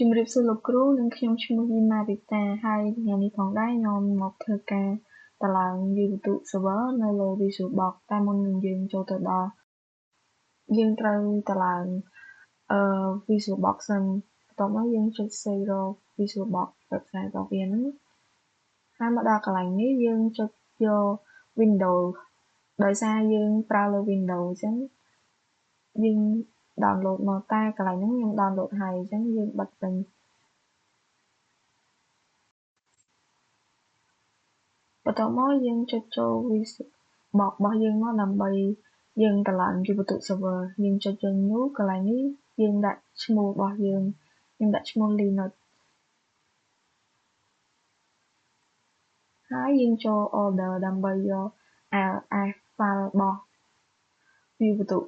ជំរាបសួរលោកគ្រូនិងខ្ញុំឈ្មោះយីម៉ារីតាហើយថ្ងៃនេះផងដែរខ្ញុំមកធ្វើការតឡើងវាយបន្ទុក server នៅលើ VisualBox តែមុននឹងយើងចូលទៅដល់យើងត្រូវតឡើងVisualBox សិនបន្ទាប់មកយើងចុច save រក VisualBox website របស់វាហ្នឹងហើយមកដល់កន្លែងនេះយើងចុចយក Windows ដោយសារយើងប្រើលើ Windows អញ្ចឹងយើង download មកតែកន្លែងហ្នឹងខ្ញុំ download ហើយអញ្ចឹងយើងបិទវិញបន្ទាប់មកយើងចុចចូល VisualBox របស់យើងមកដើម្បីយើងតឡើងវាយបន្ទុក server យើងចុចចូល new កន្លែងនេះយើងដាក់ឈ្មោះរបស់យើងដាក់ឈ្មោះ Linux ហើយយើងចូល order ដើម្បីយក ls file របស់វាយបន្ទុក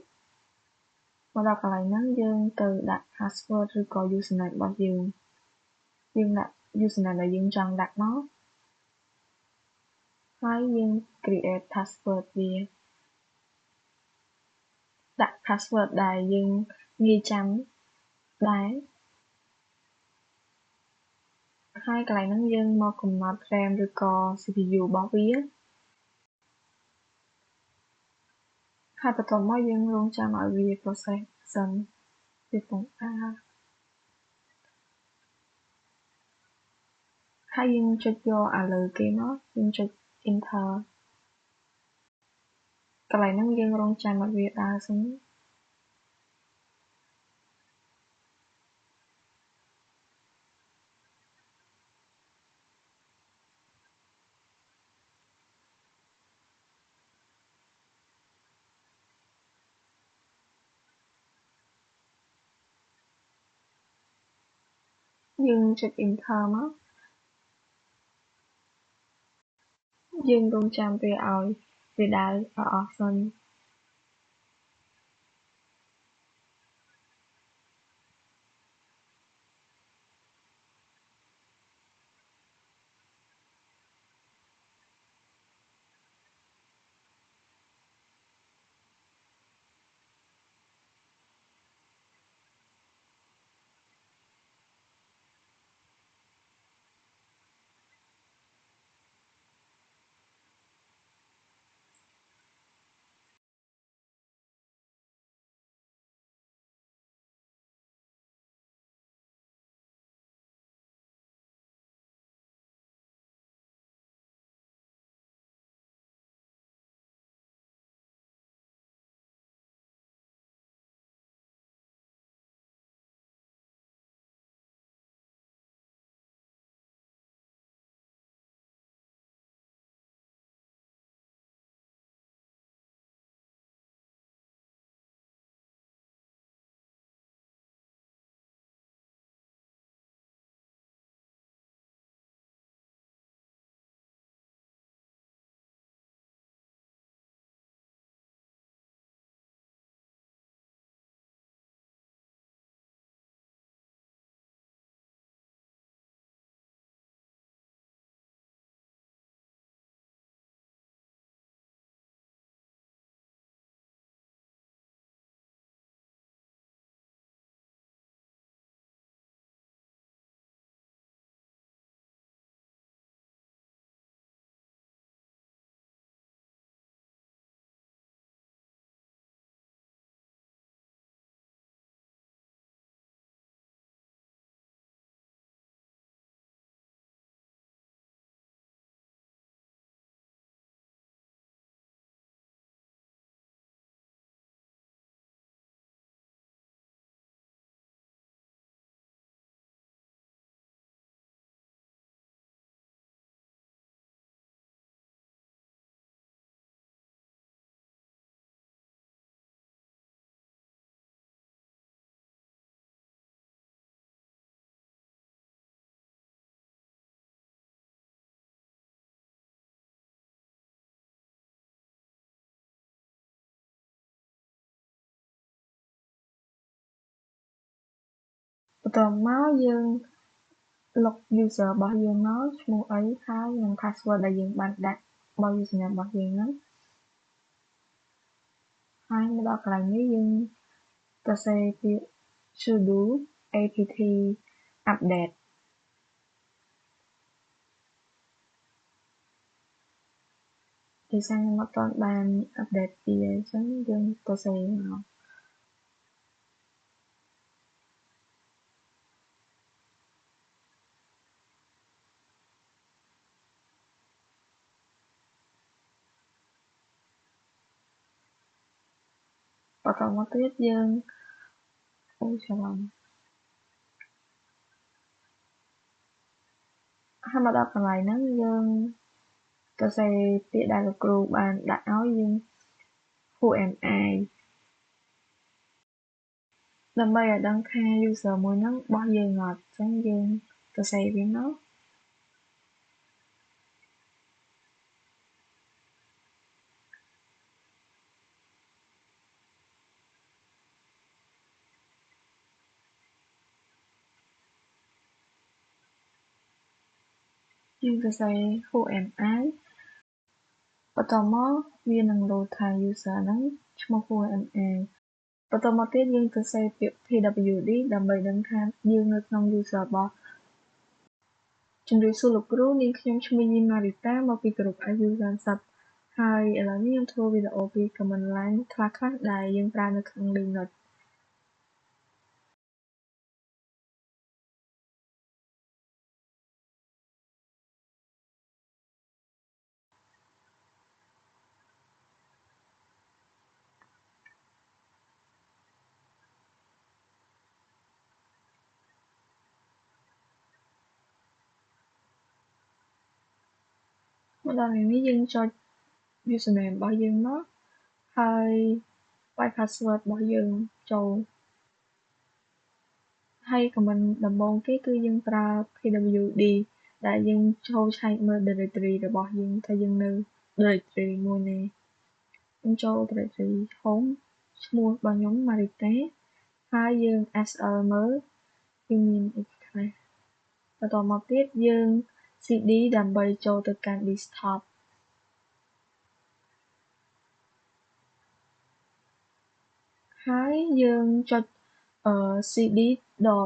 មកដល់កន្លែងហ្នឹងយើងទៅដាក់ password ឬក៏ username របស់យើងដាក់ username ដែលយើងចង់ដាក់មកហើយយើង create password វាដាក់ password ដែលយើងងាយចាំដែរហើយកន្លែងហ្នឹងយើងមកកំណត់ RAM ឬក៏ CPU របស់វាហើយបន្ទាប់មកយើងរង់ចាំឲ្យវា process សិនវាពងការហើយយើងចុចយកអាលើគេមកយើងចុច enter កន្លែងហ្នឹងយើងរង់ចាំឲ្យវាដើរសិនយើងចុច enter មកយើងរង់ចាំវាឲ្យវាដើរអស់សិនបន្ទាប់មកយើង log user របស់យើងមកឈ្មោះអីហើយនិង password ដែលយើងបានដាក់របស់ username របស់យើងហ្នឹងហើយមកដល់កន្លែងនេះយើងសរសេរពាក្យ sudo apt update ដោយសារខ្ញុំអត់ទាន់បាន update វាអញ្ចឹងយើងទៅសេមកបន្តមកទៀតយើងអូច្រឡំហើយមកដល់កន្លែងហ្នឹងយើងទៅសេពាក្យដែលលោកគ្រូបានដាក់ឲ្យយើង who am I ដើម្បីឲ្យដឹងថា user មួយហ្នឹងបោះយើងអត់អញ្ចឹងយើងទៅសេវាមកយើងទៅសេ who am I បន្តមកវានឹង load ថា user ហ្នឹងឈ្មោះ who am I បន្តមកទៀតយើងទៅសេពាក្យ pwd ដើម្បីដឹងថាយើងនៅក្នុង user របស់ជំរាបសួរលោកគ្រូនាងខ្ញុំឈ្មោះយីម៉ារីតាមកពីក្រុម IU30 ហើយឥឡូវនេះខ្ញុំធ្វើវីដេអូពី command line ខ្លះៗដែលយើងប្រើនៅក្នុង Linux មកដល់នេះយើងចុច username របស់យើងមកហើយ password របស់យើងចូលហើយ command ដំបូងគេគឺយើងប្រើ pwd ដែលយើងចូលឆែកមើល directory របស់យើងថាយើងនៅ directory មួយណាខ្ញុំចូល directory home ឈ្មោះរបស់ខ្ញុំ Marita ហើយយើង sl មើលវាមានអីខ្លះបន្តមកទៀតយើង cd ដើម្បីចូលទៅកាន់ desktop ហើយយើងចុចcd ដើ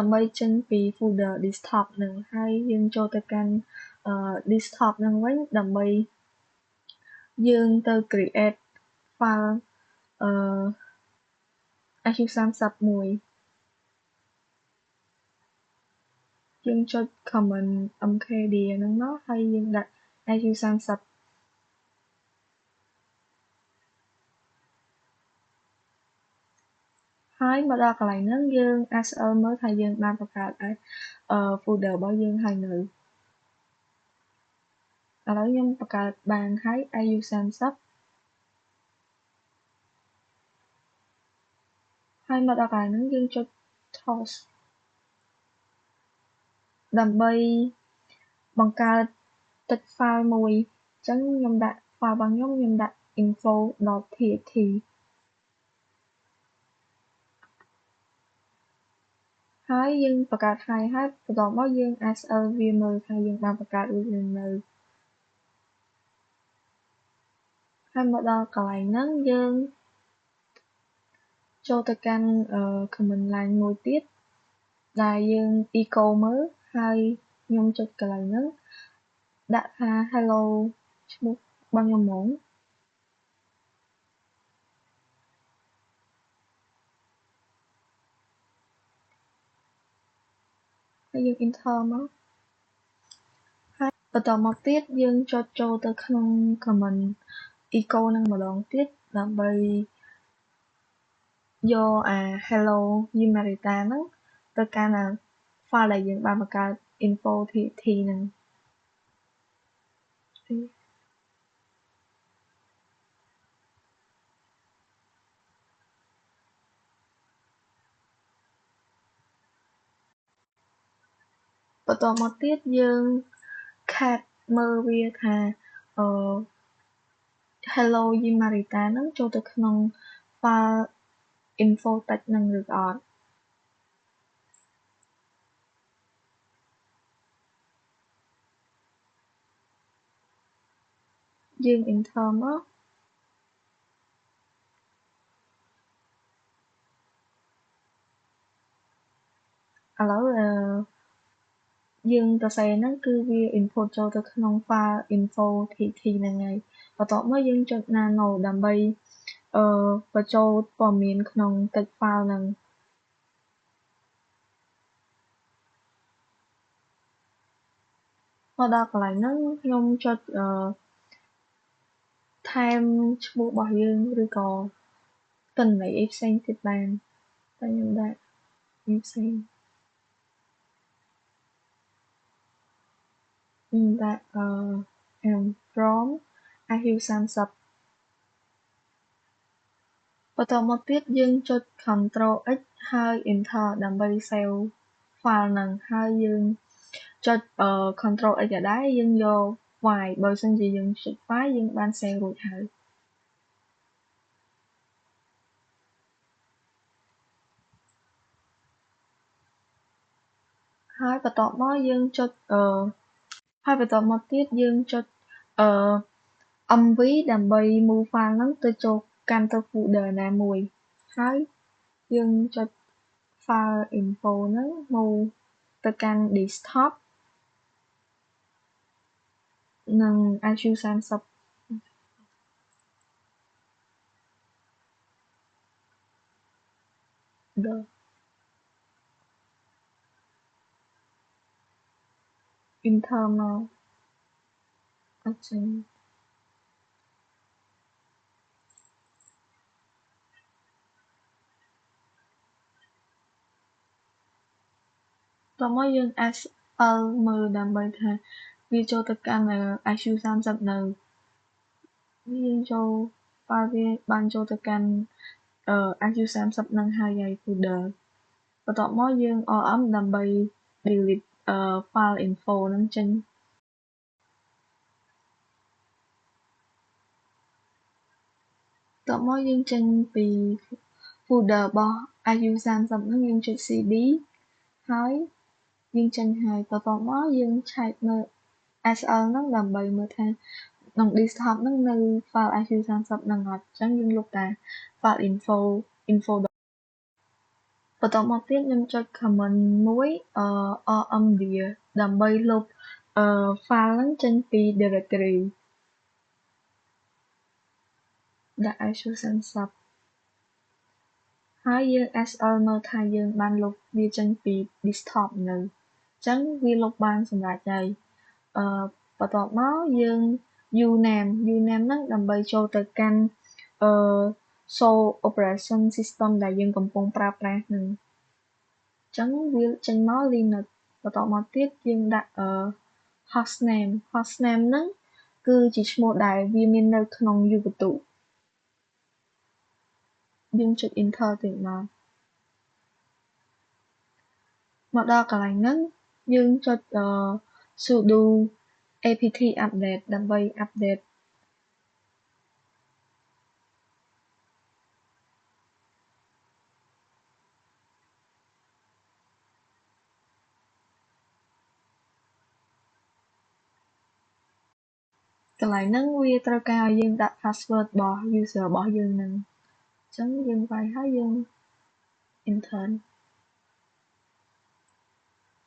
ម្បីចេញពី folder desktop ហ្នឹងហើយយើងចូលទៅកាន់ desktop ហ្នឹងវិញដើម្បីយើងទៅ create file IQ30 មួយយើងចុច command mkdir ហ្នឹងមកហើយយើងដាក់ IQ30 ហើយមកដល់កន្លែងហ្នឹងយើង sl មើលថាយើងបានបង្កើតfolder របស់យើងហើយនៅឥឡូវខ្ញុំបង្កើតបានហើយ IU30 ហើយមកដល់កន្លែងហ្នឹងយើងចុច toast ដើម្បីបង្កើតទឹក file មួយអញ្ចឹងខ្ញុំដាក់ file របស់ខ្ញុំដាក់ info.txt ហើយយើងបង្កើតហើយបន្តមកយើង sl វាមើលថាយើងបានបង្កើតរួចឬនៅហើយមកដល់កន្លែងហ្នឹងយើងចូលទៅកាន់command line មួយទៀតដែលយើង echo មើលហើយខ្ញុំចុចកន្លែងហ្នឹងដាក់ថា hello ឈ្មោះរបស់ខ្ញុំហ្មងហើយយើង enter មកហើយបន្តមកទៀតយើងចុចចូលទៅក្នុង command echo ហ្នឹងម្ដងទៀតដើម្បីយកអា hello Yimarita ហ្នឹងទៅកាន់អា file ដែលយើងបានបង្កើត info.txt ហ្នឹងបន្តមកទៀតយើង cat មើលវាថាhello Yimarita ហ្នឹងចូលទៅក្នុង file info text ហ្នឹងឬក៏អត់យើង enter មក ឥឡូវយើងសរសេរហ្នឹងគឺវា input ចូលទៅក្នុង file info tt ហ្នឹងហើយបន្ទាប់មកយើងចុច nano ដើម្បីបញ្ចូលព័ត៌មានក្នុងទឹក file ហ្នឹងមកដល់កន្លែងហ្នឹងខ្ញុំចុចថែមឈ្មោះរបស់យើងឬក៏ទិន្នន័យអីផ្សេងទៀតបានតែខ្ញុំដាក់នេះផ្សេងខ្ញុំដាក់ am from IQ30 បន្តមកទៀតយើងចុច Ctrl X ហើយ Enter ដើម្បី save file ហ្នឹងហើយយើងចុចCtrl X ក៏ដែរយើងយក file បើមិនជាយើងចុច file យើងបាន save រួចហើយហើយបន្តមកយើងចុចហើយបន្តមកទៀតយើងចុចMV ដើម្បី move file ហ្នឹងទៅចូលកាន់ទៅ folder ណាមួយហើយយើងចុច file info ហ្នឹង move ទៅកាន់ desktop និង IQ30 ដល់ enter មកអត់ចេញតោះមកយើង SL មើលដើម្បីថាវាចូលទៅកាន់ IQ30 នៅយើងចូល file វាបានចូលទៅកាន់IQ30 នឹងហើយ folder បន្ទាប់មកយើង RM ដើម្បី delete file info ហ្នឹងចេញបន្ទាប់មកយើងចេញពី folder របស់ IQ30 ហ្នឹងយើងចុច cd ហើយយើងចេញហើយបន្ទាប់មកយើងឆែកមើល SL ហ្នឹងដើម្បីមើលថាក្នុង desktop ហ្នឹងនៅ file IQ30 ហ្នឹងអត់អញ្ចឹងយើងលុបតែ file info បន្តមកទៀតខ្ញុំចុច comment មួយrm dir ដើម្បីលុបfile ហ្នឹងចេញពី directory ដាក់ IQ30 ហើយយើង SL មើលថាយើងបានលុបវាចេញពី desktop នៅអញ្ចឹងវាលុបបានសម្រាប់ហើយបន្ទាប់មកយើង uname ហ្នឹងដើម្បីចូលទៅកាន់Sole Operation System ដែលយើងកំពុងប្រើប្រាស់ហ្នឹងអញ្ចឹងវាចេញមក Linux បន្តមកទៀតយើងដាក់hostname ហ្នឹងគឺជាឈ្មោះដែលវាមាននៅក្នុងយូរបន្ទុកយើងចុច enter ទៀតមកដល់កន្លែងហ្នឹងយើងចុចsudo apt update ដើម្បី update កន្លែងហ្នឹងវាត្រូវការឲ្យយើងដាក់ password របស់ user របស់យើងហ្នឹងអញ្ចឹងយើងវាយហើយយើង enter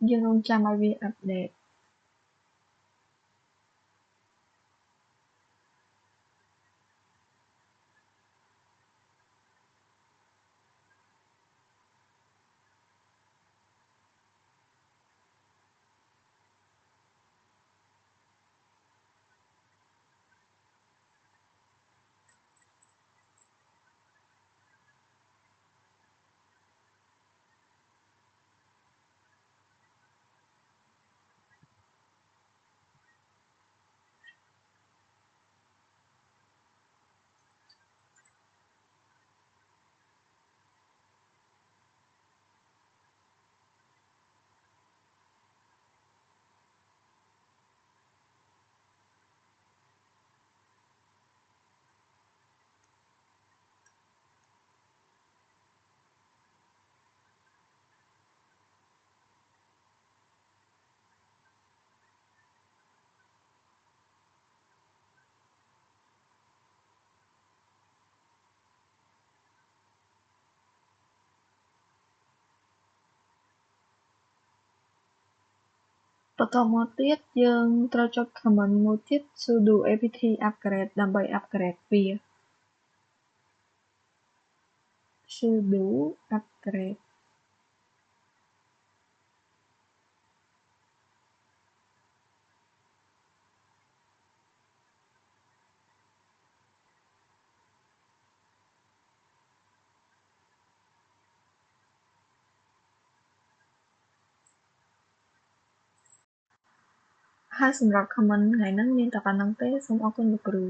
យើងរងចាំឲ្យវា update បន្តមកទៀតយើងត្រូវចុច comment មួយទៀត sudo apt upgrade ដើម្បី upgrade វា sudo upgradeហើយសម្រាប់ comment ថ្ងៃហ្នឹងមានតែប៉ុណ្្នឹងទេសូមអរគុណលោកគ្រូ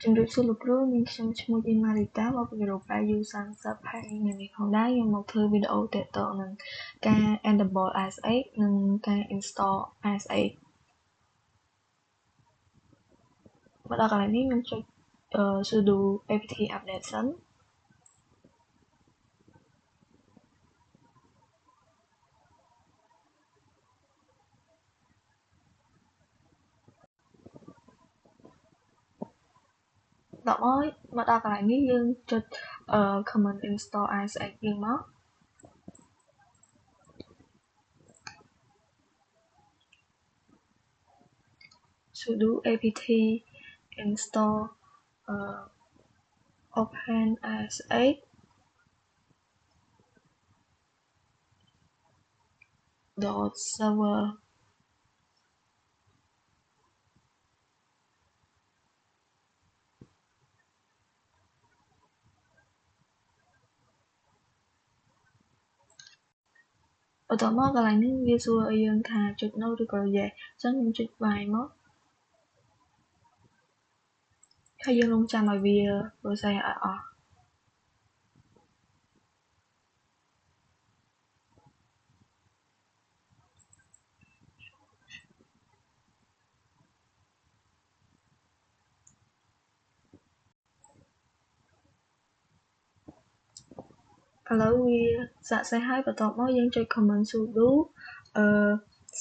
ជំរាបសួរលោកគ្រូនាងខ្ញុំឈ្មោះ Marita មកពីក្រុម U30 ហើយថ្ងៃនេះផងដែរខ្ញុំមកធ្វើវីដេអូទាក់ទងនឹងការ enable IS8 និងការ install IS8 មកដល់កន្លែងនេះខ្ញុំចុច sudo apt update សិនដល់មកដល់កន្លែងនេះយើងចុច command install IS8 យើងមក sudo apt install open IS8 .server បន្តមកកន្លែងនេះវាសួរឲ្យយើងថាចុច no ឬក៏ yes អញ្ចឹងខ្ញុំចុច y មកហើយយើងរងចាំឲ្យវា process ឲ្យអស់ឥឡូវវាសាកសេះហើយបន្ទាប់មកយើងចុច command sudo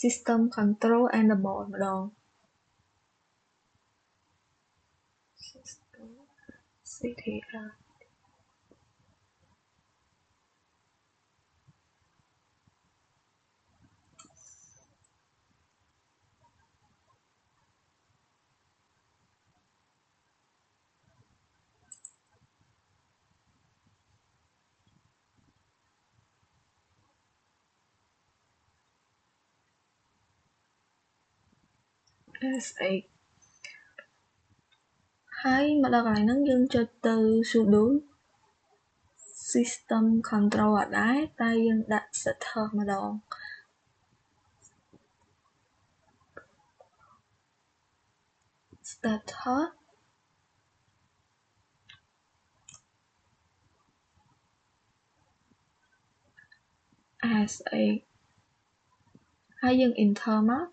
system control enable ម្ដង system ctl s8 ហើយមកដល់កន្លែងហ្នឹងយើងចុចទៅ sudo system control អត់ដែរតែយើងដាក់ setter ម្ដង starter IS8 ហើយយើង enter មក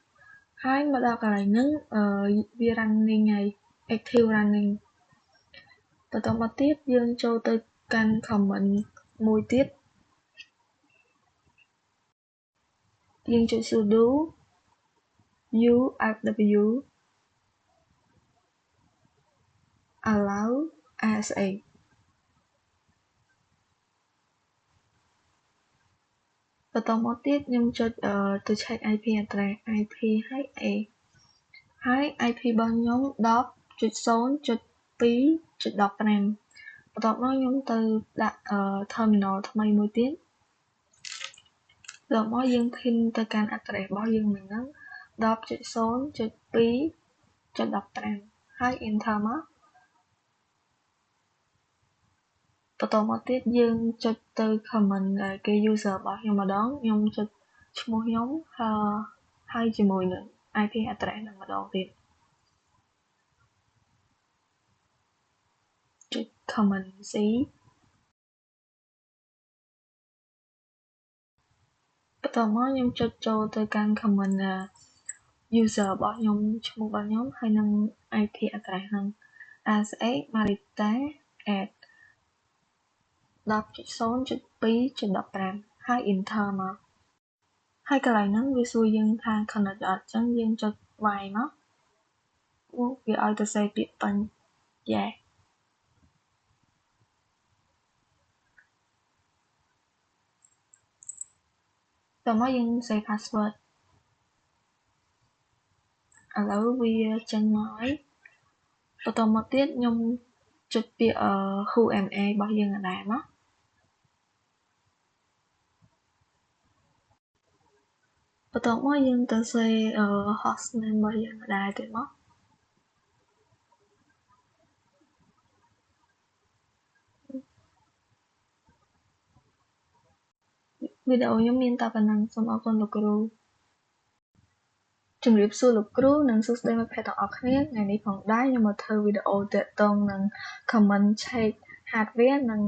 ហើយមកដល់កន្លែងហ្នឹងវា running ហើយ active running បន្តមកទៀតយើងចូលទៅកាន់ comment មួយទៀតយើងចុច sudo ufw allow IS8 បន្តមកទៀតខ្ញុំចុចទៅ check IP address IP ហើយ A ហើយ IP របស់ខ្ញុំ 10.0.2.15 បន្ទាប់មកខ្ញុំទៅដាក់ terminal ថ្មីមួយទៀតបន្ទាប់មកយើង pin ទៅកាន់ address របស់យើងមិញហ្នឹង 10.0.2.15 ហើយ enter មកបន្តមកទៀតយើងចុចទៅ comment គេ user របស់ខ្ញុំម្ដងខ្ញុំចុចឈ្មោះខ្ញុំហើយជាមួយនឹង IP address ហ្នឹងម្ដងទៀតចុច comment C បន្តមកខ្ញុំចុចចូលទៅកាន់ comment user របស់ខ្ញុំឈ្មោះរបស់ខ្ញុំហើយនឹង IP address ហ្នឹង IS8 Marita at 10.0.2.15 ហើយ enter មក ហើយកន្លែងហ្នឹងវាសួរយើងថា connect អត់ចឹងយើងចុច Y មកវាឲ្យទៅសេពាក្យពេញ Yeah តមកយើង save password ឥឡូវវាចេញមកហើយបន្តមកទៀតខ្ញុំចុចពាក្យwho am I របស់យើងដែរមកបន្តមកយើងទៅសេhost name របស់យើងដែរទៀតមកវីដេអូខ្ញុំមានតែប៉ុណ្ណឹងសូមអរគុណលោកគ្រូជំរាបសួរលោកគ្រូនិងសួស្តីមិត្តភ័ក្តិទាំងអស់គ្នាថ្ងៃនេះផងដែរខ្ញុំមកធ្វើវីដេអូទាក់ទងនឹង common check hardware និង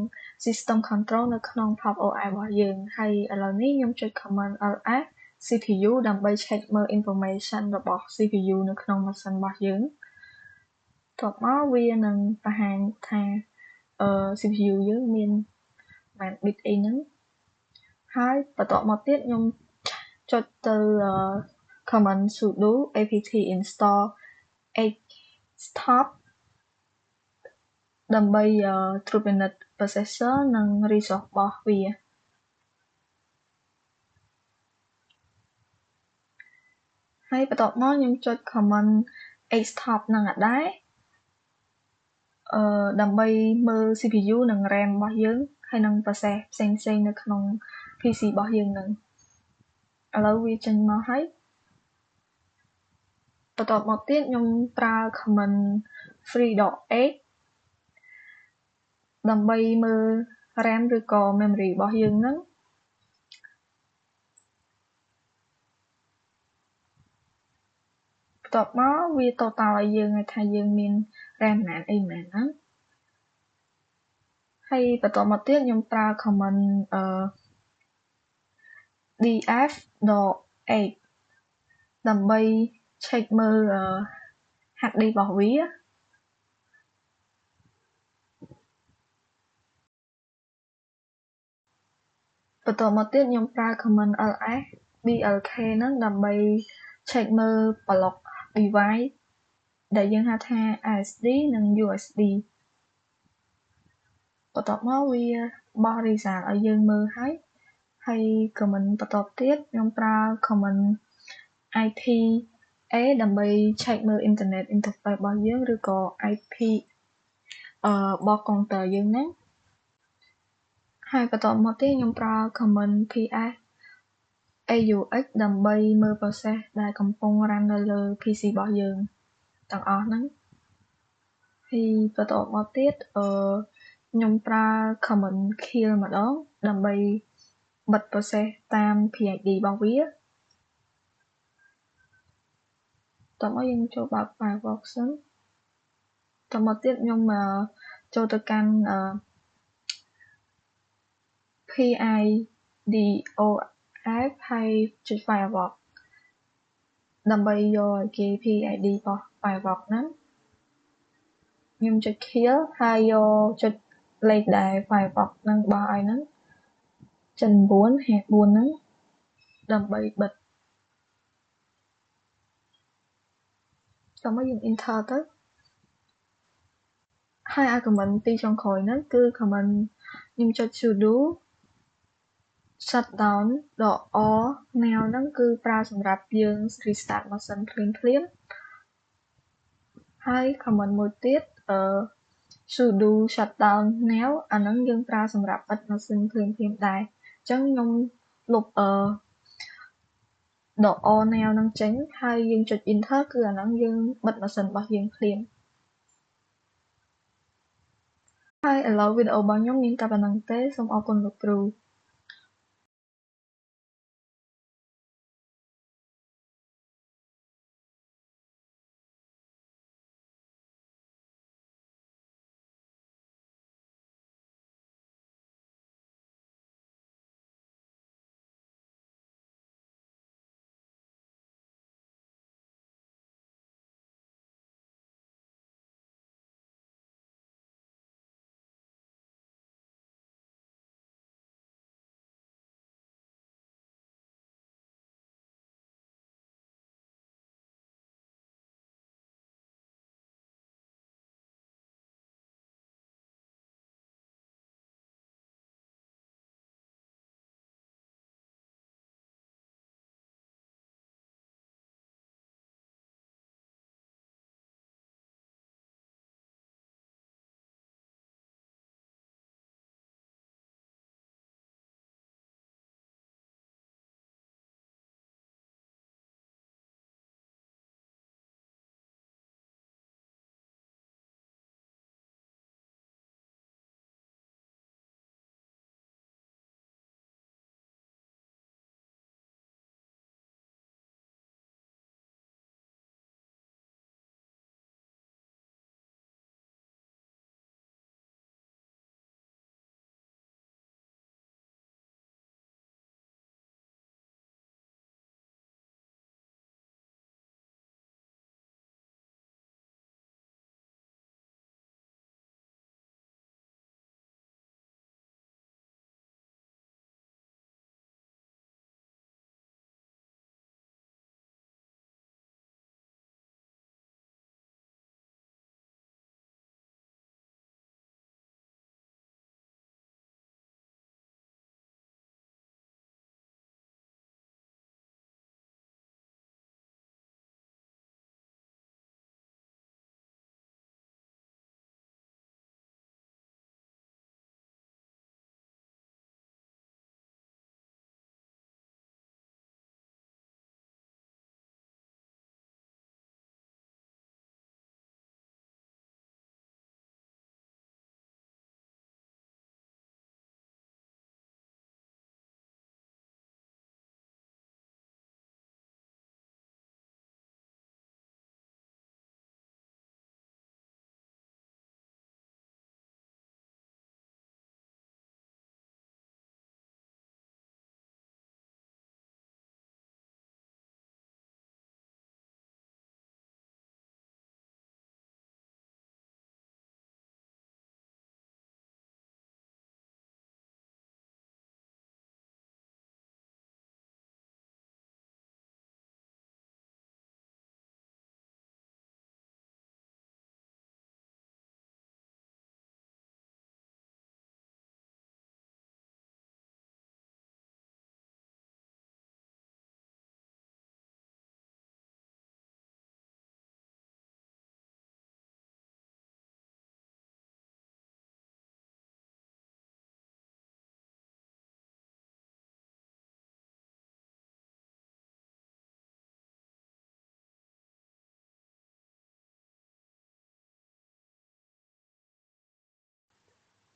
system control នៅក្នុង Pop OS របស់យើងហើយឥឡូវនេះខ្ញុំចុច command ls CPU ដើម្បី check មើល information របស់ CPU នៅក្នុងម៉ាស៊ីនរបស់យើងបន្ទាប់មកវានឹងបង្ហាញថា CPU យើងមានប៉ុន្មាន bit អីហ្នឹងហើយបន្ទាប់មកទៀតខ្ញុំចុចទៅ command sudo apt install htop ដើម្បីត្រួតពិនិត្យ processor និង resource របស់វាហើយបន្ទាប់មកខ្ញុំចុច command htop នឹងដែរដើម្បីមើល CPU និង RAM របស់យើងហើយនិង process ផ្សេងៗនៅក្នុង PC របស់យើងនឹងឥឡូវវាចេញមកហើយបន្ទាប់មកទៀតខ្ញុំប្រើ command free.h ដើម្បីមើល RAM ឬក៏ memory របស់យើងហ្នឹងបន្ទាប់មកវា total ឲ្យយើងថាយើងមាន RAM ប៉ុន្មានអីប៉ុន្មានហ្នឹងហើយបន្ទាប់មកទៀតខ្ញុំប្រើ command df.h ដើម្បី check មើល hard disk របស់វាបន្ទាប់មកទៀតខ្ញុំប្រើ command ls blk ហ្នឹងដើម្បី check មើល block device ដែលយើងហៅថា SSD និង USB បន្ទាប់មកវាបោះ result ឲ្យយើងមើលហើយ command បន្ទាប់ទៀតខ្ញុំប្រើ command IPA ដើម្បី check មើល internet interface របស់យើងឬក៏ IP របស់ counter យើងហ្នឹងហើយបន្ទាប់មកទៀតខ្ញុំប្រើ command ps aux ដើម្បីមើល process ដែលកំពុង run នៅលើ PC របស់យើងទាំងអស់ហ្នឹងហើយបន្ទាប់មកទៀតខ្ញុំប្រើ command kill ម្ដងដើម្បីបិទ process តាម PID របស់វាតោះមកយើងចូលបើក Firefox សិនតោះមកទៀតខ្ញុំចូលទៅកាន់PIDOF ហើយចុច Firefox ដើម្បីយកឲ្យគេ PID របស់ Firefox ហ្នឹងខ្ញុំចុច kill ហើយយកចុចលេខដែល Firefox ហ្នឹងបោះឲ្យហ្នឹងចិន9 54ហ្នឹងដើម្បីបិទតោះមកយើង enter ទៅហើយ argument ពីរចុងក្រោយហ្នឹងគឺ command ខ្ញុំចុច sudo shutdown all now ហ្នឹងគឺប្រើសម្រាប់យើង restart ម៉ាស៊ីនភ្លាមហើយ command មួយទៀតsudo shutdown now អាហ្នឹងយើងប្រើសម្រាប់បិទម៉ាស៊ីនភ្លាមដែរអញ្ចឹងខ្ញុំលុបall now ហ្នឹងចេញហើយយើងចុច enter គឺអាហ្នឹងយើងបិទម៉ាស៊ីនរបស់យើងភ្លាមហើយឥឡូវវីដេអូរបស់ខ្ញុំមានតែប៉ុណ្្នឹងទេសូមអរគុណលោកគ្រូ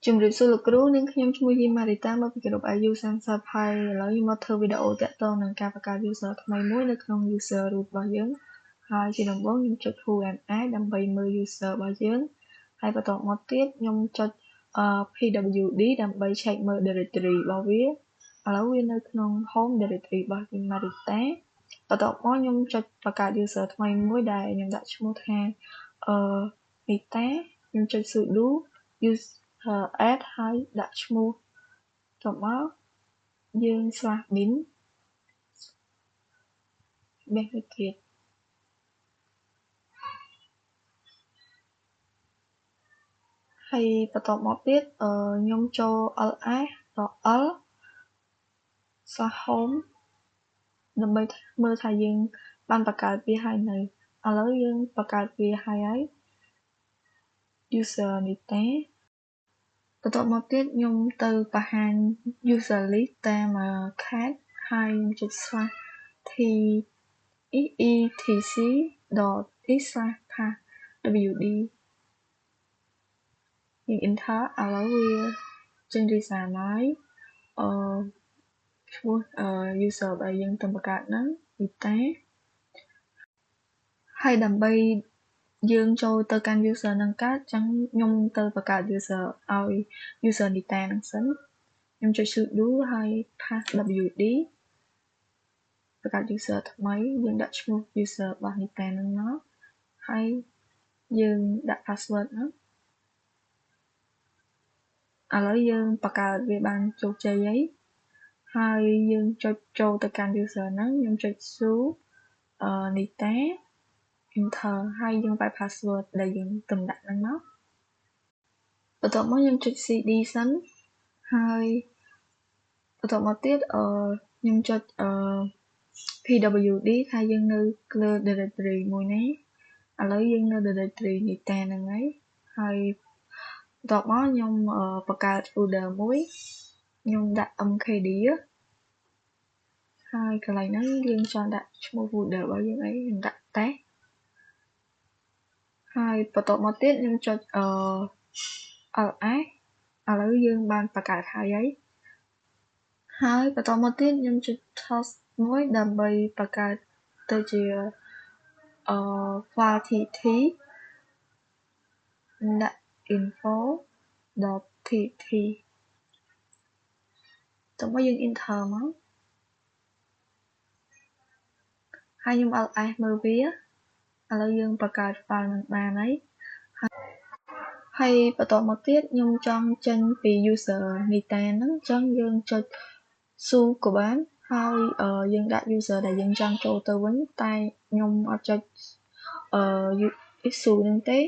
ជំរាបសួរលោកគ្រូនាងខ្ញុំឈ្មោះយីម៉ារីតាមកពីក្រុម IU 30ហើយឥឡូវខ្ញុំមកធ្វើវីដេអូតាក់ទងនឹងការបង្កើត user ថ្មីមួយនៅក្នុង user root របស់យើងហើយជាដំបូងខ្ញុំចុច who am I ដើម្បីមើល user របស់យើងហើយបន្ទាប់មកទៀតខ្ញុំចុចpwd ដើម្បី check មើល directory របស់វាឥឡូវវានៅក្នុង home directory របស់យីម៉ារីតាបន្ទាប់មកខ្ញុំចុចបង្កើត user ថ្មីមួយដែលខ្ញុំដាក់ឈ្មោះថាមីតាខ្ញុំចុច sudo use add ហើយដាក់ឈ្មោះតមកយើង /bin បេះទៅទៀតហើយបន្ទាប់មកទៀតខ្ញុំចូល ls.l/home ដើម្បីមើលថាយើងបានបង្កើតវាហើយនៅឥឡូវយើងបង្កើតវាហើយ user នេះទេបន្ទាប់មកទៀតខ្ញុំទៅបង្ហាញ user list តាម cat ហើយខ្ញុំចុច etc.e/path.wd យើង enter ឥឡូវវាចេញរីសារហើយឈ្មោះ user ដែលយើងទៅបង្កើតហ្នឹងវីតាហើយដើម្បីយើងចូលទៅកាន់ user ហ្នឹងកើតចឹងខ្ញុំទៅបង្កើត user ឲ្យ user នីតាហ្នឹងសិនខ្ញុំចុច sudo ហើយ passwd បង្កើត user ថ្មីយើងដាក់ឈ្មោះ user របស់នីតាហ្នឹងមកហើយយើងដាក់ password ហ្នឹងឥឡូវយើងបង្កើតវាបានជោគជ័យហើយយើងចុចចូលទៅកាន់ user ហ្នឹងខ្ញុំចុច su នីតា enter ហើយយើងបែរ password ដែលយើងទំដាក់ហ្នឹងមកបន្ទាប់មកខ្ញុំចុច cd សិនហើយបន្ទាប់មកទៀតខ្ញុំចុចpwd ថាយើងនៅលើ directory មួយនេះឥឡូវយើងនៅ directory នីតាហ្នឹងហើយបន្ទាប់មកខ្ញុំបង្កើត folder មួយខ្ញុំដាក់ mkd ហើយកន្លែងហ្នឹងយើងចង់ដាក់ឈ្មោះ folder របស់យើងខ្ញុំដាក់ test ហើយបន្ទាប់មកទៀតខ្ញុំចុចls ឥឡូវយើងបានបង្កើតហើយបន្ទាប់មកទៀតខ្ញុំចុច task មួយដើម្បីបង្កើតទៅជា file tt ដាក់ info.tt តោះមកយើង enter មកហើយខ្ញុំ ls មើលវាឥឡូវយើងបង្កើត file នឹងបានហើយបន្ទាប់មកទៀតខ្ញុំចង់ចេញពី user នីតាហ្នឹងអញ្ចឹងយើងចុច su ក៏បានហើយយើងដាក់ user ដែលយើងចង់ចូលទៅវិញតែខ្ញុំអត់ចុចsu ហ្នឹងទេ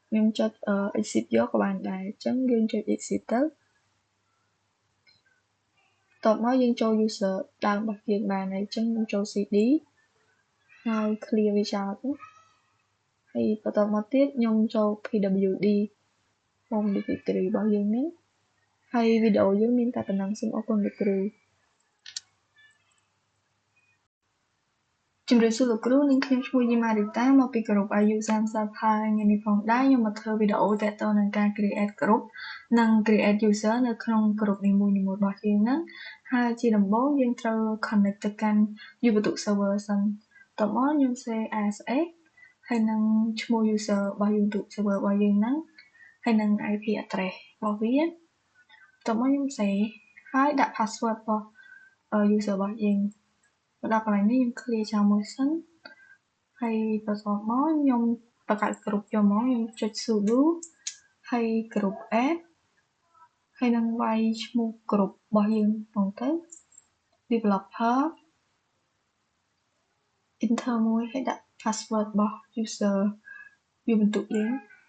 ខ្ញុំចុច exit យកក៏បានដែរអញ្ចឹងយើងចុច exit ទៅបន្ទាប់មកយើងចូល user ដើមរបស់យើងបានហើយអញ្ចឹងខ្ញុំចូល cd ហើយ clear វាចោលទៅហើយបន្ទាប់មកទៀតខ្ញុំចូល pwd home directory របស់យើងនេះហើយវីដេអូយើងមានតែប៉ុណ្ណឹងសូមអរគុណលោកគ្រូជំរាបសួរលោកគ្រូនាងខ្ញុំឈ្មោះយីម៉ារីតាមកពីក្រុម IU 30ហើយថ្ងៃនេះផងដែរខ្ញុំមកធ្វើវីដេអូទាក់ទងនឹងការ create group និង create user នៅក្នុង group នីមួយៗរបស់យើងហ្នឹងហើយជាដំបូងយើងត្រូវ connect ទៅកាន់ Ubuntu server សិនតោះមកខ្ញុំ save as ហើយនឹងឈ្មោះ user របស់ Ubuntu server របស់យើងហ្នឹងហើយនឹង IP address របស់វាតោះមកខ្ញុំ save ហើយដាក់ password របស់ user របស់យើងមកដល់កន្លែងនេះខ្ញុំ clear ចោលមួយសិនហើយបន្ទាប់មកខ្ញុំបង្កើត group យកមកខ្ញុំចុច sudo ហើយ group add ហើយនឹងវាយឈ្មោះ group របស់យើងផងទៅ developer enter មួយហើយដាក់ password របស់ user Ubuntu យើងប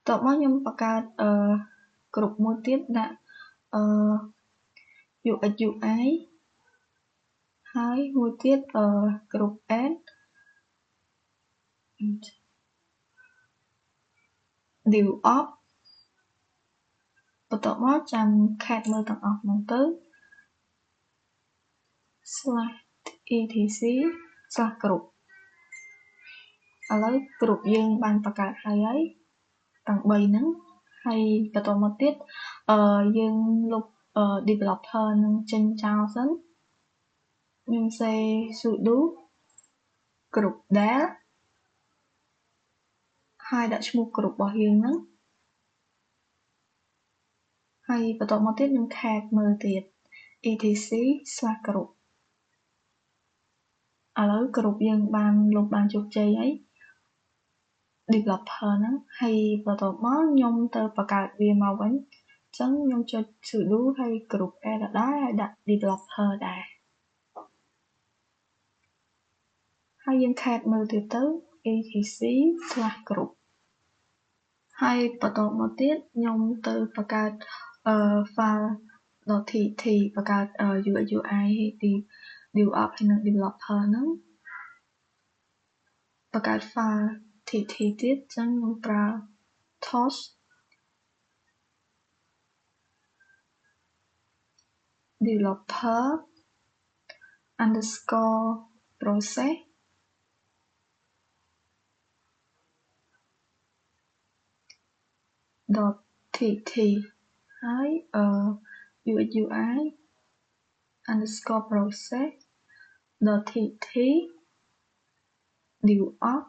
ន្ទាប់មកខ្ញុំបង្កើតgroup មួយទៀតដាក់UX UI ហើយមួយទៀតgroup add dev op បន្ទាប់មកចាំ cat មើលទាំងអស់ហ្នឹងទៅ /etc/group ឥឡូវ group យើងបានបង្កើតហើយទាំង3ហ្នឹងហ ហើយបន្តមកទៀតយើងលុបdeveloper នឹងចេញចោលសិនខ្ញុំ say sudo group del ហើយដាក់ឈ្មោះ group របស់យើងហ្នឹងហើយបន្តមកទៀតខ្ញុំ tag មើលទៀត etc/group ឥឡូវ group យើងបានលុបបានជោគជ័យហើយ developer ហ្នឹងហើយបន្តមកខ្ញុំទៅបង្កើតវាមកវិញអញ្ចឹងខ្ញុំចុច sudo ហើយ group a ដដែលហើយដាក់ developer ដែរហើយយើង tag មើលទៀតទៅ etc/group ហើយបន្តមកទៀតខ្ញុំទៅបង្កើតfile .tt បង្កើត UI UI ទី dev up ហើយនិង developer ហ្នឹងបង្កើត file tt ទៀតអញ្ចឹងខ្ញុំប្រើ tosh developer underscore process .tt ហើយ UI UI underscore process .tt dev up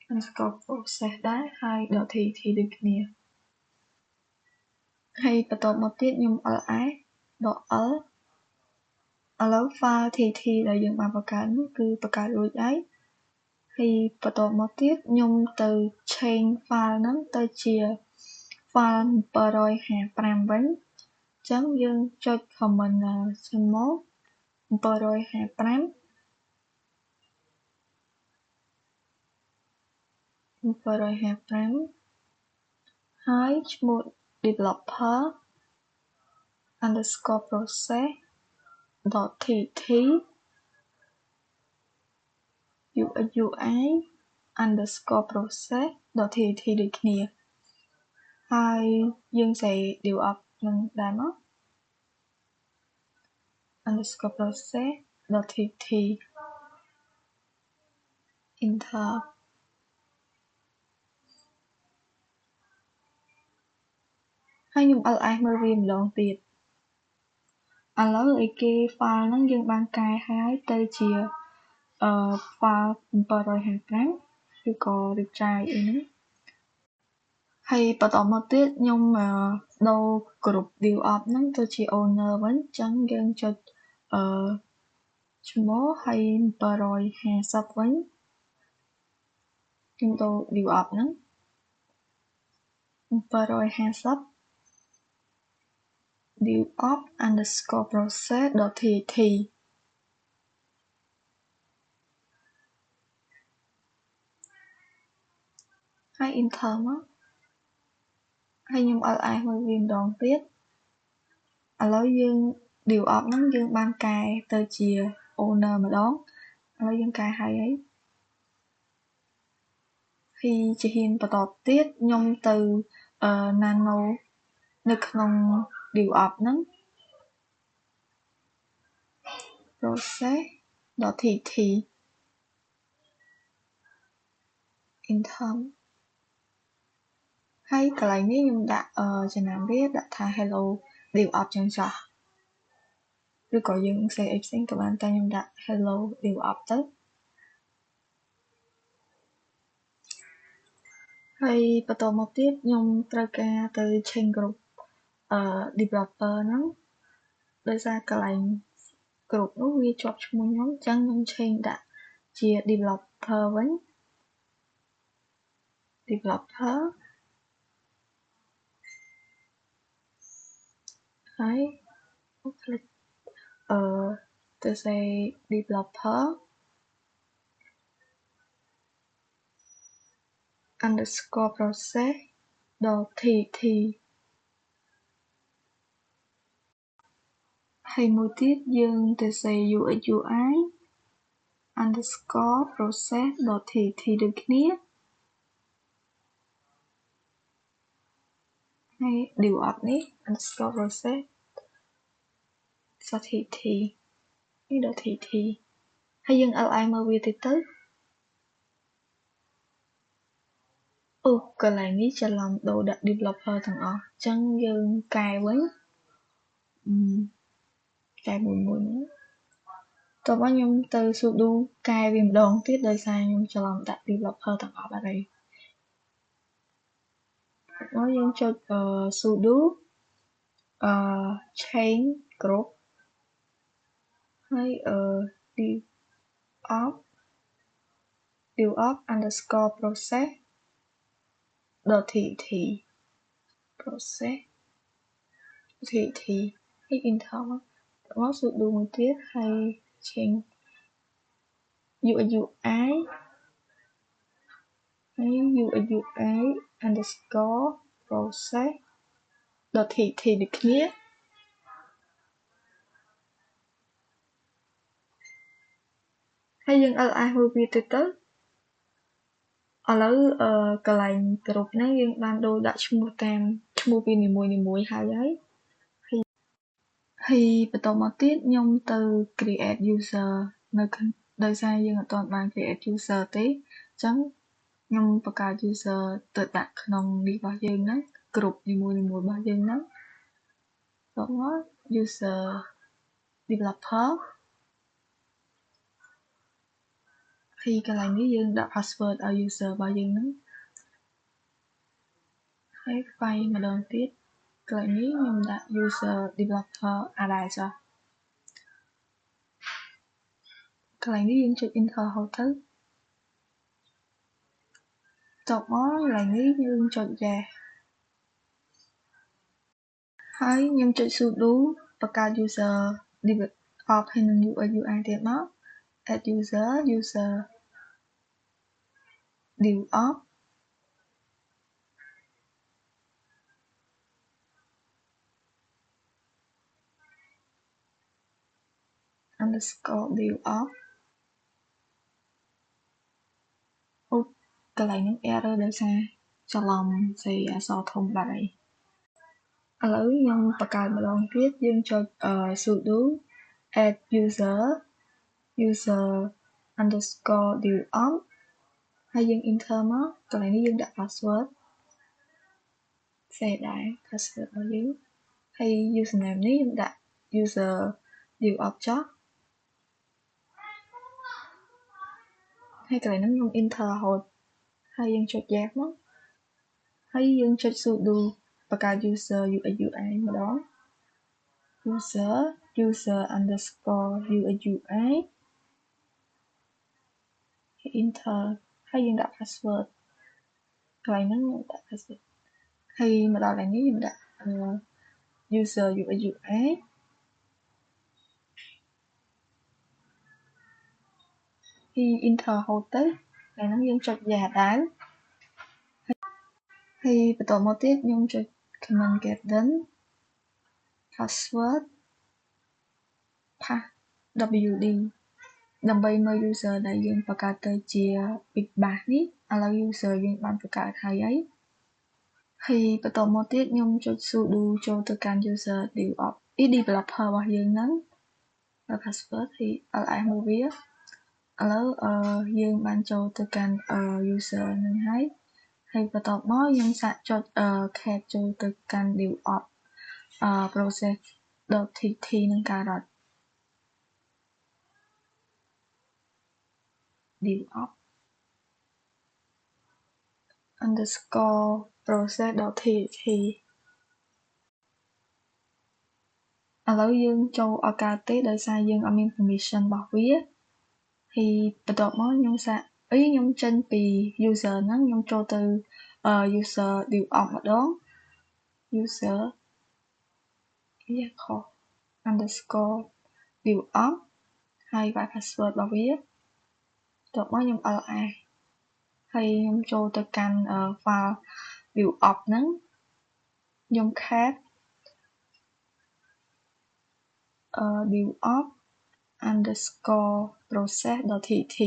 underscore process ដែរហើយ .tt ដូចគ្នាហើយបន្តមកទៀតខ្ញុំ ls .l ឥឡូវ file tt ដែលយើងបានបង្កើតនោះគឺបង្កើតរួចហើយហើយបន្តមកទៀតខ្ញុំទៅ change file ហ្នឹងទៅជា file 755វិញអញ្ចឹងយើងចុច command symbol 755ហើយឈ្មោះ developer underscore process .tt UI underscore process .tt ដូចគ្នាហើយយើង say dev up នឹងដែរមក underscore process .tt enter ហើយខ្ញុំ ls មើលវាម្ដងទៀតឥឡូវឯគេ file ហ្នឹងយើងបានកែហើយទៅជាfile 755ឬក៏ retry អីហ្នឹងហើយបន្តមកទៀតខ្ញុំដូរ group dev up ហ្នឹងទៅជា owner វិញអញ្ចឹងយើងចុចឈ្មោះហើយ750វិញខ្ញុំដូរ dev up ហ្នឹង750 dev up underscore process .tt ហើយ enter មកហើយខ្ញុំ ls មើលវាម្ដងទៀតឥឡូវយើង dev up ហ្នឹងយើងបានកែទៅជា owner ម្ដងឥឡូវយើងកែហើយជាហ៊ានបន្តទៀតខ្ញុំទៅ nano នៅក្នុង dev up ហ្នឹង process.tt enter ហើយកន្លែងនេះខ្ញុំដាក់ចំណាំវាដាក់ថា hello dev up ចឹងចោះឬក៏យើង say អីផ្សេងក៏បានតែខ្ញុំដាក់ hello dev up ទៅហើយបន្តមកទៀតខ្ញុំត្រូវការទៅ change group developer ហ្នឹងដោយសារកន្លែង group នោះវាជាប់ឈ្មោះខ្ញុំអញ្ចឹងខ្ញុំ change ដាក់ជា developer វិញ developer ហើយclick ទៅ say developer underscore process .tt ហើយមួយទៀតយើងទៅ say UI underscore process .tt ដូចគ្នាហើយ dev up នេះ underscore process .tt នេះ .tt ហើយយើង ls មើលវាទៀតទៅ កន្លែងនេះច្រឡំដូរដាក់ developer ទាំងអស់អញ្ចឹងយើងកែវិញកែមួយហ្នឹងតោះមកខ្ញុំទៅ sudo កែវាម្ដងទៀតដោយសារខ្ញុំច្រឡំដាក់ developer ទាំងអស់បាត់ហើយមកយើងចុចsudo change group ហើយdev underscore process .tet process .tet ហើយ enter មក sudo មួយទៀតហើយ change UI ហើយ UI underscore process .tt ដូចគ្នាហើយយើង ls មួយវាទៅឥឡូវកន្លែងគ្រប់ហ្នឹងយើងបានដូរដាក់ឈ្មោះតាមឈ្មោះវានីមួយៗហើយបន្តមកទៀតខ្ញុំទៅ create user នៅដោយសារយើងអត់ទាន់បាន create user ទេអញ្ចឹងខ្ញុំបង្កើត user ទៅដាក់ក្នុងនេះរបស់យើងហ្នឹងគ្រប់នីមួយៗរបស់យើងហ្នឹងបន្តមក user developer ហើយកន្លែងនេះយើងដាក់ password ឲ្យ user របស់យើងហ្នឹងហើយ file ម្ដងទៀតកន្លែងនេះខ្ញុំដាក់ user developer អាដែរចុះកន្លែងនេះយើងចុច enter ហូតទៅចប់មកកន្លែងនេះយើងចុច yes ហើយខ្ញុំចុច sudo បង្កើត user develop ហើយនឹង UI ទៀតមក add user develop underscore develop កន្លែងហ្នឹង error ដោយសារច្រឡំសេអក្សរធំបាត់ហើយឥឡូវខ្ញុំបង្កើតម្ដងទៀតយើងចុចsudo add user underscore develop ហើយយើង enter មកកន្លែងនេះយើងដាក់ password សេដែរ password របស់យើងហើយ username នេះយើងដាក់ user develop ចុះហើយកន្លែងហ្នឹងខ្ញុំ enter រហូតហើយយើងចុច yes មកហើយយើងចុច sudo បង្កើត user UI ម្ដង user underscore UI enter ហើយយើងដាក់ password កន្លែងហ្នឹងខ្ញុំដាក់ password ហើយមកដល់កន្លែងនេះខ្ញុំដាក់ user UI ពី enter ហូតទៅកន្លែងហ្នឹងយើងចុច yes ដែរហើយបន្តមកទៀតខ្ញុំចុច command garden password wd ដើម្បីមើល user ដែលយើងបង្កើតទៅជា big bash នេះឥឡូវ user យើងបានបង្កើតហើយបន្តមកទៀតខ្ញុំចុច sudo ចូលទៅកាន់ user developer របស់យើងហ្នឹងហើយ password ហើយ ls មួយវាឥឡូវយើងបានចូលទៅកាន់ user ហ្នឹងហើយបន្តមកយើងសាកចុច cat ចូលទៅកាន់ develop process.tt នឹងកើតអត់ develop underscore process.tt ឥឡូវយើងចូលអត់កើតទេដោយសារយើងអត់មាន permission របស់វាហើយបន្ទាប់មកខ្ញុំចេញពី user ហ្នឹងខ្ញុំចូលទៅ user develop ម្ដង user underscore develop ហើយ password របស់វាបន្ទាប់មកខ្ញុំ ls ហើយខ្ញុំចូលទៅកាន់ file develop ហ្នឹងខ្ញុំ cat develop underscore process.tt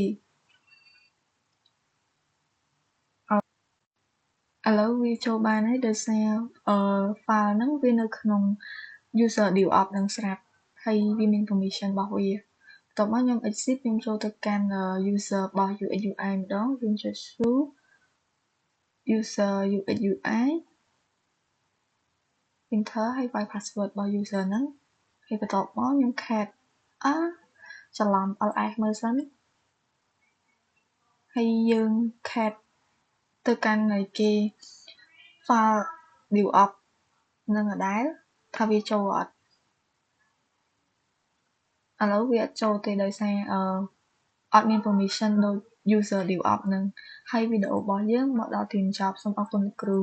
ឥឡូវវាចូលបានហើយដោយសារ file ហ្នឹងវានៅក្នុង user develop នឹងស្រាប់ហើយវាមាន permission របស់វាបន្ទាប់មកខ្ញុំ exit ខ្ញុំចូលទៅកាន់ user របស់ UI ម្ដងយើងចុច user UX UI enter ហើយ file password របស់ user ហ្នឹងហើយបន្ទាប់មកខ្ញុំ cat ច្រឡំ ls មើលសិនហើយយើង cat ទៅកាន់នៃគេ file devops នឹងដដែលថាវាចូលអត់ឥឡូវវាអត់ចូលទេដោយសារអត់មាន permission ដូច user devops នឹងហើយវីដេអូរបស់យើងមកដល់ទីបញ្ចប់សូមអរគុណលោកគ្រូ